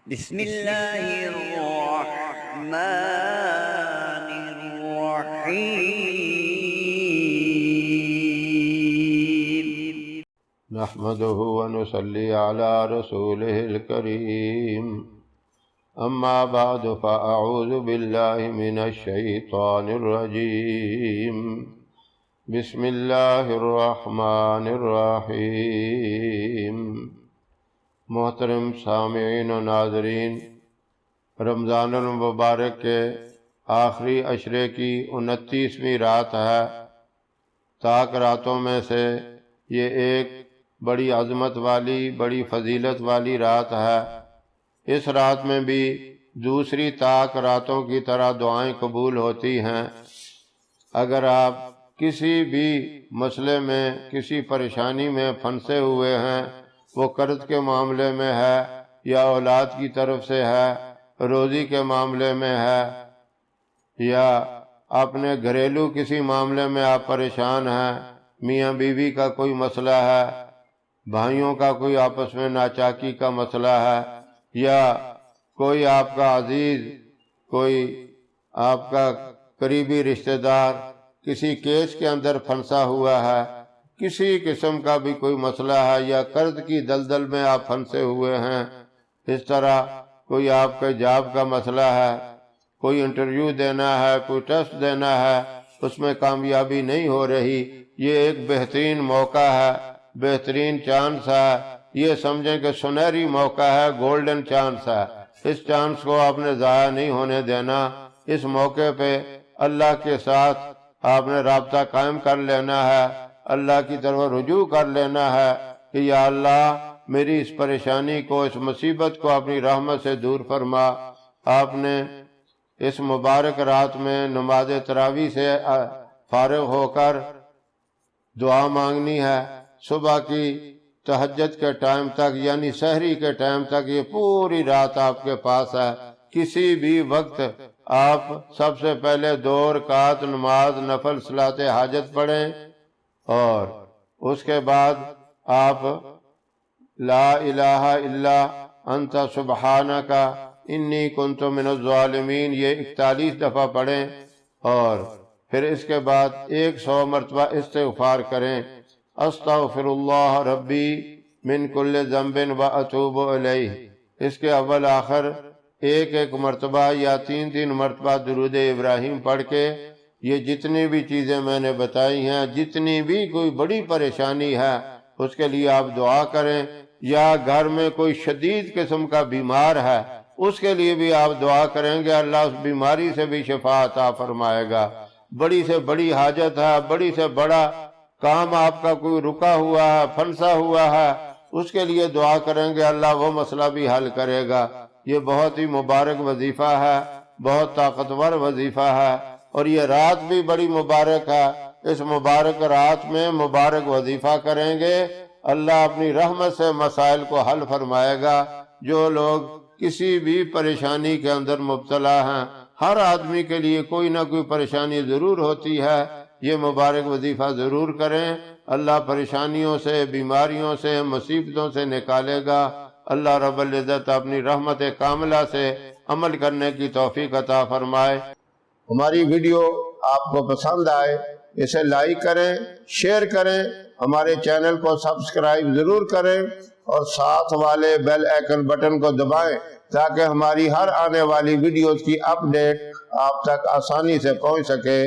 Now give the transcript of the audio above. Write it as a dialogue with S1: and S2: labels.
S1: بسم الله الرحمن الرحيم.
S2: نحمده ونصلي على رسوله الكريم. أما بعد فأعوذ بالله من الشيطان الرجيم. بسم الله الرحمن الرحيم. محترم سامعین و ناظرین، رمضان المبارک کے آخری عشرے کی 29ویں رات ہے۔ طاق راتوں میں سے یہ ایک بڑی عظمت والی، بڑی فضیلت والی رات ہے۔ اس رات میں بھی دوسری طاق راتوں کی طرح دعائیں قبول ہوتی ہیں۔ اگر آپ کسی بھی مسئلے میں، کسی پریشانی میں پھنسے ہوئے ہیں، وہ قرض کے معاملے میں ہے یا اولاد کی طرف سے ہے، روزی کے معاملے میں ہے، یا اپنے گھریلو کسی معاملے میں آپ پریشان ہیں، میاں بیوی کا کوئی مسئلہ ہے، بھائیوں کا کوئی آپس میں ناچاکی کا مسئلہ ہے، یا کوئی آپ کا عزیز، کوئی آپ کا قریبی رشتہ دار کسی کیس کے اندر پھنسا ہوا ہے، کسی قسم کا بھی کوئی مسئلہ ہے، یا قرض کی دلدل میں آپ پھنسے ہوئے ہیں، اس طرح کوئی آپ کے جاب کا مسئلہ ہے، کوئی انٹرویو دینا ہے، کوئی ٹیسٹ دینا ہے، اس میں کامیابی نہیں ہو رہی، یہ ایک بہترین موقع ہے، بہترین چانس ہے۔ یہ سمجھیں کہ سنہری موقع ہے، گولڈن چانس ہے۔ اس چانس کو آپ نے ضائع نہیں ہونے دینا۔ اس موقع پہ اللہ کے ساتھ آپ نے رابطہ قائم کر لینا ہے، اللہ کی طرف رجوع کر لینا ہے کہ یا اللہ میری اس پریشانی کو، اس مصیبت کو اپنی رحمت سے دور فرما۔ آپ نے اس مبارک رات میں نماز تراویح سے فارغ ہو کر دعا مانگنی ہے۔ صبح کی تہجد کے ٹائم تک، یعنی سحری کے ٹائم تک، یہ پوری رات آپ کے پاس ہے۔ کسی بھی وقت آپ سب سے پہلے 2 رکعت نماز نفل صلاۃ حاجت پڑھیں، اور اس کے بعد آپ لا الہ الا انت سبحانک انی کنت من الظالمین یہ 41 دفعہ پڑھیں، اور پھر اس کے بعد 100 مرتبہ استغفار کریں۔ استغفر اللہ ربی من کل ذنب و اتوب الیہ۔ اس کے اول آخر ایک مرتبہ یا 3 مرتبہ درود ابراہیم پڑھ کے یہ جتنی بھی چیزیں میں نے بتائی ہیں، جتنی بھی کوئی بڑی پریشانی ہے، اس کے لیے آپ دعا کریں۔ یا گھر میں کوئی شدید قسم کا بیمار ہے، اس کے لیے بھی آپ دعا کریں گے، اللہ اس بیماری سے بھی شفا عطا فرمائے گا۔ بڑی سے بڑی حاجت ہے، بڑی سے بڑا کام آپ کا کوئی رکا ہوا ہے، پھنسا ہوا ہے، اس کے لیے دعا کریں گے، اللہ وہ مسئلہ بھی حل کرے گا۔ یہ بہت ہی مبارک وظیفہ ہے، بہت طاقتور وظیفہ ہے، اور یہ رات بھی بڑی مبارک ہے۔ اس مبارک رات میں مبارک وظیفہ کریں گے، اللہ اپنی رحمت سے مسائل کو حل فرمائے گا۔ جو لوگ کسی بھی پریشانی کے اندر مبتلا ہیں، ہر آدمی کے لیے کوئی نہ کوئی پریشانی ضرور ہوتی ہے، یہ مبارک وظیفہ ضرور کریں۔ اللہ پریشانیوں سے، بیماریوں سے، مصیبتوں سے نکالے گا۔ اللہ رب العزت اپنی رحمت کاملہ سے عمل کرنے کی توفیق عطا فرمائے۔ ہماری ویڈیو آپ کو پسند آئے اسے لائک کریں، شیئر کریں، ہمارے چینل کو سبسکرائب ضرور کریں، اور ساتھ والے بیل آئیکن بٹن کو دبائیں تاکہ ہماری ہر آنے والی ویڈیوز کی اپڈیٹ آپ تک آسانی سے پہنچ سکے۔